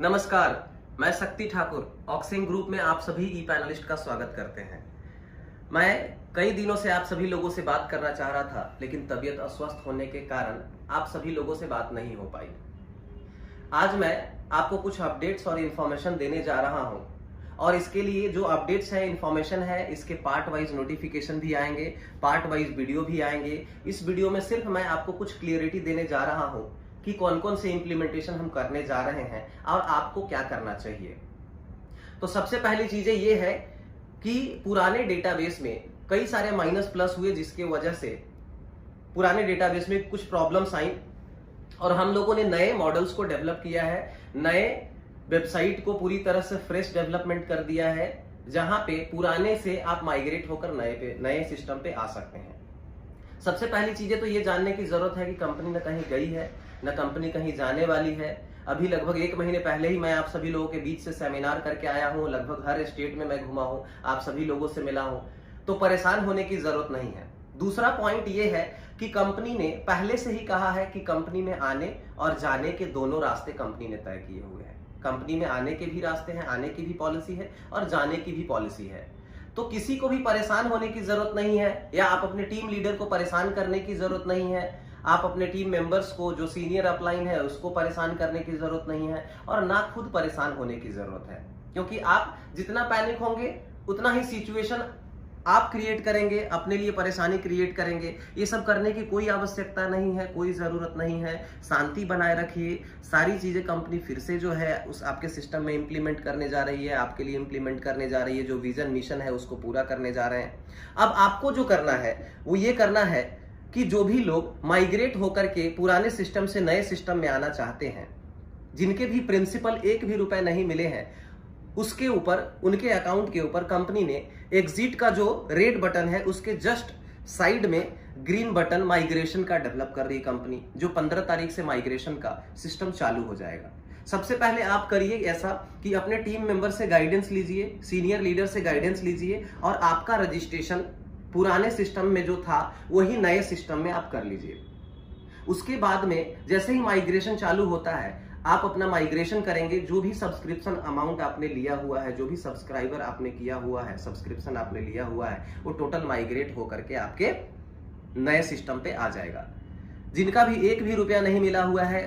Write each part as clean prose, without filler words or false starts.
नमस्कार, मैं शक्ति ठाकुर ऑक्सिन ग्रुप में आप सभी ई पैनलिस्ट का स्वागत करते हैं। मैं कई दिनों से आप सभी लोगों से बात करना चाह रहा था, लेकिन तबीयत अस्वस्थ होने के कारण आप सभी लोगों से बात नहीं हो पाई। आज मैं आपको कुछ अपडेट्स और इन्फॉर्मेशन देने जा रहा हूं, और इसके लिए जो अपडेट्स है, इन्फॉर्मेशन है, इसके पार्ट वाइज नोटिफिकेशन भी आएंगे, पार्ट वाइज वीडियो भी आएंगे। इस वीडियो में सिर्फ मैं आपको कुछ क्लियरिटी देने जा रहा हूं कि कौन कौन से इंप्लीमेंटेशन हम करने जा रहे हैं और आपको क्या करना चाहिए। तो सबसे पहली चीजें ये है कि पुराने डेटाबेस में कई सारे माइनस प्लस हुए, जिसके वजह से पुराने डेटाबेस में कुछ प्रॉब्लम्स आई और हम लोगों ने नए मॉडल्स को डेवलप किया है, नए वेबसाइट को पूरी तरह से फ्रेश डेवलपमेंट कर दिया है, जहां पे पुराने से आप माइग्रेट होकर नए सिस्टम पे आ सकते हैं। सबसे पहली चीजें तो ये जानने की जरूरत है कि कंपनी न कहीं गई है, न कंपनी कहीं जाने वाली है। अभी लगभग 1 महीने पहले ही मैं आप सभी लोगों के बीच से सेमिनार करके आया हूं, लगभग हर स्टेट में मैं घुमा हूं, आप सभी लोगों से मिला हूं, तो परेशान होने की जरूरत नहीं है। दूसरा पॉइंट ये है कि कंपनी ने पहले से ही कहा है कि कंपनी में आने और जाने के दोनों रास्ते कंपनी ने तय किए हुए हैं। कंपनी में आने के भी रास्ते हैं, आने की भी पॉलिसी है और जाने की भी पॉलिसी है। तो किसी को भी परेशान होने की जरूरत नहीं है, या आप अपने टीम लीडर को परेशान करने की जरूरत नहीं है, आप अपने टीम मेंबर्स को, जो सीनियर अपलाइन है, उसको परेशान करने की जरूरत नहीं है, और ना खुद परेशान होने की जरूरत है। क्योंकि आप जितना पैनिक होंगे उतना ही सिचुएशन आप क्रिएट करेंगे, अपने लिए परेशानी क्रिएट करेंगे। ये सब करने की कोई आवश्यकता नहीं है, कोई जरूरत नहीं है। शांति बनाए रखिए। सारी चीजें कंपनी फिर से जो है उस आपके सिस्टम में इंप्लीमेंट करने जा रही है, आपके लिए इंप्लीमेंट करने जा रही है। जो विजन मिशन है उसको पूरा करने जा रहे हैं। अब आपको जो करना है वो ये करना है कि जो भी लोग माइग्रेट होकर के पुराने सिस्टम से नए सिस्टम में आना चाहते हैं, जिनके भी प्रिंसिपल 1 भी रुपए नहीं मिले हैं, उसके ऊपर, उनके अकाउंट के ऊपर कंपनी ने एग्जिट का जो रेड बटन है उसके जस्ट साइड में ग्रीन बटन माइग्रेशन का डेवलप कर रही कंपनी, जो 15 तारीख से माइग्रेशन का सिस्टम चालू हो जाएगा। सबसे पहले आप करिए ऐसा कि अपने टीम मेंबर से गाइडेंस लीजिए, सीनियर लीडर से गाइडेंस लीजिए, और आपका रजिस्ट्रेशन पुराने सिस्टम में जो था वही नए सिस्टम में आप कर लीजिए। उसके बाद में जैसे ही माइग्रेशन चालू होता है, आप अपना माइग्रेशन करेंगे। जो भी सब्सक्रिप्शन अमाउंट आपने लिया हुआ है, जो भी सब्सक्राइबर आपने किया हुआ है, सब्सक्रिप्शन आपने लिया हुआ है, वो टोटल माइग्रेट होकर के आपके नए सिस्टम पे आ जाएगा। जिनका भी 1 भी रुपया नहीं मिला हुआ है,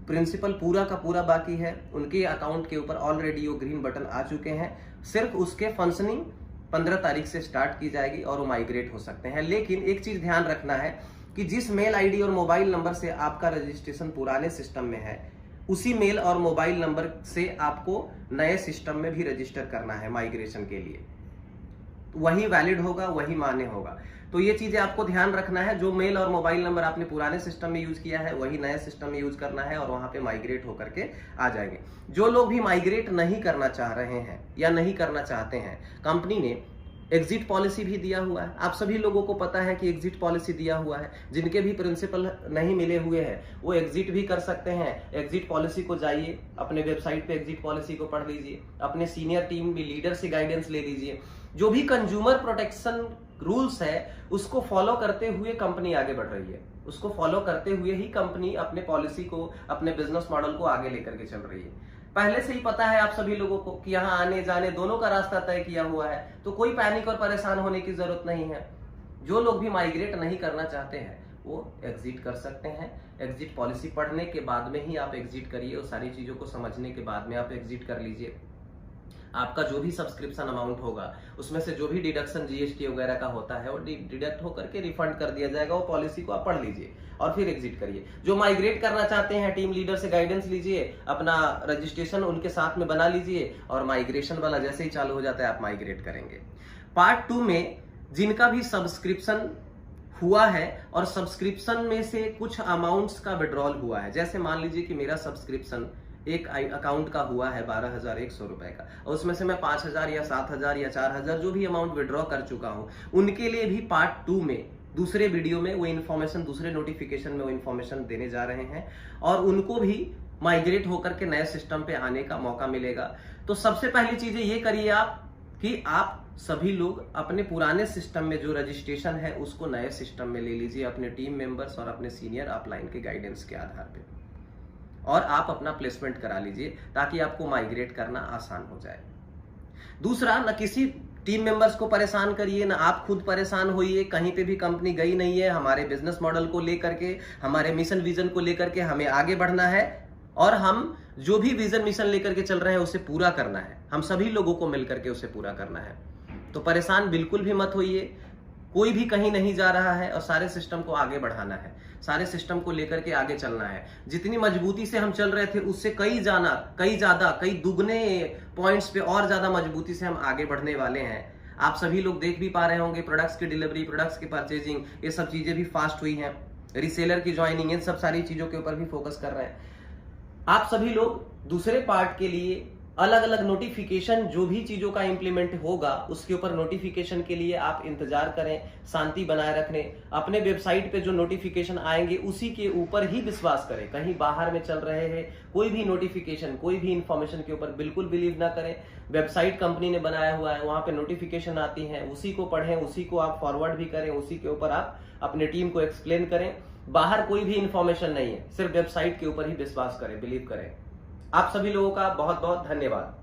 प्रिंसिपल पूरा का पूरा बाकी है, उनके अकाउंट के ऊपर ऑलरेडी वो ग्रीन बटन आ चुके हैं। सिर्फ उसके फंक्शनिंग 15 तारीख से स्टार्ट की जाएगी और वो माइग्रेट हो सकते हैं। लेकिन एक चीज ध्यान रखना है कि जिस मेल आईडी और मोबाइल नंबर से आपका रजिस्ट्रेशन पुराने सिस्टम में है, उसी मेल और मोबाइल नंबर से आपको नए सिस्टम में भी रजिस्टर करना है माइग्रेशन के लिए। वही वैलिड होगा, वही मान्य होगा। तो ये चीजें आपको ध्यान रखना है। जो मेल और मोबाइल नंबर आपने पुराने सिस्टम में यूज किया है, वही नए सिस्टम में यूज करना है, और वहां पे माइग्रेट होकर के आ जाएंगे। जो लोग भी माइग्रेट नहीं करना चाह रहे हैं या नहीं करना चाहते हैं, कंपनी ने एग्जिट पॉलिसी भी दिया हुआ है। आप सभी लोगों को पता है कि एग्जिट पॉलिसी दिया हुआ है। जिनके भी प्रिंसिपल नहीं मिले हुए हैं वो एग्जिट भी कर सकते हैं। एग्जिट पॉलिसी को जाइए, अपने वेबसाइट पे एग्जिट पॉलिसी को पढ़ लीजिए, अपने सीनियर टीम भी लीडर से गाइडेंस ले लीजिए। जो भी कंज्यूमर प्रोटेक्शन रूल्स है उसको फॉलो करते हुए कंपनी आगे बढ़ रही है। उसको फॉलो करते हुए ही कंपनी अपने पॉलिसी को, अपने बिजनेस मॉडल को आगे लेकर के चल रही है। पहले से ही पता है आप सभी लोगों को कि यहाँ आने जाने दोनों का रास्ता तय किया हुआ है, तो कोई पैनिक और परेशान होने की जरूरत नहीं है। जो लोग भी माइग्रेट नहीं करना चाहते हैं वो एग्जिट कर सकते हैं। एग्जिट पॉलिसी पढ़ने के बाद में ही आप एग्जिट करिए, और सारी चीजों को समझने के बाद में आप एग्जिट कर लीजिए। आपका जो भी सब्सक्रिप्शन अमाउंट होगा उसमें से जो भी डिडक्शन जीएसटी वगैरह का होता है वो डिडक्ट होकर के रिफंड कर दिया जाएगा। वो पॉलिसी को आप पढ़ लीजिए और फिर एग्जिट करिए। जो माइग्रेट करना चाहते हैं, टीम लीडर से गाइडेंस लीजिए, अपना रजिस्ट्रेशन उनके साथ में बना लीजिए, और माइग्रेशन वाला जैसे ही चालू हो जाता है आप माइग्रेट करेंगे। पार्ट 2 में जिनका भी सब्सक्रिप्शन हुआ है और सब्सक्रिप्शन में से कुछ अमाउंट्स का विड्रॉल हुआ है, जैसे मान लीजिए कि मेरा सब्सक्रिप्शन एक अकाउंट का हुआ है 12,100 रुपए का, और उसमें से मैं 5,000 या 7,000 या 4,000 जो भी अमाउंट विड्रॉ कर चुका हूं, उनके लिए भी पार्ट 2 में, दूसरे वीडियो में वो इन्फॉर्मेशन, दूसरे नोटिफिकेशन में वो इन्फॉर्मेशन देने जा रहे हैं, और उनको भी माइग्रेट होकर के नए सिस्टम पे आने का मौका मिलेगा। तो सबसे पहली चीजें ये करिए आप कि आप सभी लोग अपने पुराने सिस्टम में जो रजिस्ट्रेशन है उसको नए सिस्टम में ले लीजिए, अपने टीम मेंबर्स और अपने सीनियर अपलाइन के गाइडेंस के आधार पे। और आप अपना प्लेसमेंट करा लीजिए ताकि आपको माइग्रेट करना आसान हो जाए। दूसरा, न किसी टीम मेंबर्स को परेशान करिए, ना आप खुद परेशान होइए। कहीं पे भी कंपनी गई नहीं है, हमारे बिजनेस मॉडल को लेकर के, हमारे मिशन विजन को लेकर के हमें आगे बढ़ना है और हम जो भी विजन मिशन लेकर के चल रहे हैं उसे पूरा करना है। हम सभी लोगों को मिलकर के उसे पूरा करना है। तो परेशान बिल्कुल भी मत होइए, कोई भी कहीं नहीं जा रहा है और सारे सिस्टम को आगे बढ़ाना है, सारे सिस्टम को लेकर के आगे चलना है। जितनी मजबूती से हम चल रहे थे उससे कई ज्यादा कई दुगने पॉइंट्स पे और ज्यादा मजबूती से हम आगे बढ़ने वाले हैं। आप सभी लोग देख भी पा रहे होंगे, प्रोडक्ट्स की डिलीवरी, प्रोडक्ट्स की परचेजिंग, ये सब चीजें भी फास्ट हुई हैं। रीसेलर की ज्वाइनिंग, इन सब सारी चीजों के ऊपर भी फोकस कर रहे हैं। आप सभी लोग दूसरे पार्ट के लिए अलग अलग नोटिफिकेशन, जो भी चीजों का इंप्लीमेंट होगा उसके ऊपर नोटिफिकेशन के लिए आप इंतजार करें, शांति बनाए रखने। अपने वेबसाइट पे जो नोटिफिकेशन आएंगे उसी के ऊपर ही विश्वास करें। कहीं बाहर में चल रहे हैं कोई भी नोटिफिकेशन, कोई भी इंफॉर्मेशन के ऊपर बिल्कुल बिलीव ना करें। वेबसाइट कंपनी ने बनाया हुआ है, वहां पे नोटिफिकेशन आती है, उसी को पढ़ें, उसी को आप फॉरवर्ड भी करें, उसी के ऊपर आप अपने टीम को एक्सप्लेन करें। बाहर कोई भी इंफॉर्मेशन नहीं है, सिर्फ वेबसाइट के ऊपर ही विश्वास करें, बिलीव करें। आप सभी लोगों का बहुत बहुत धन्यवाद।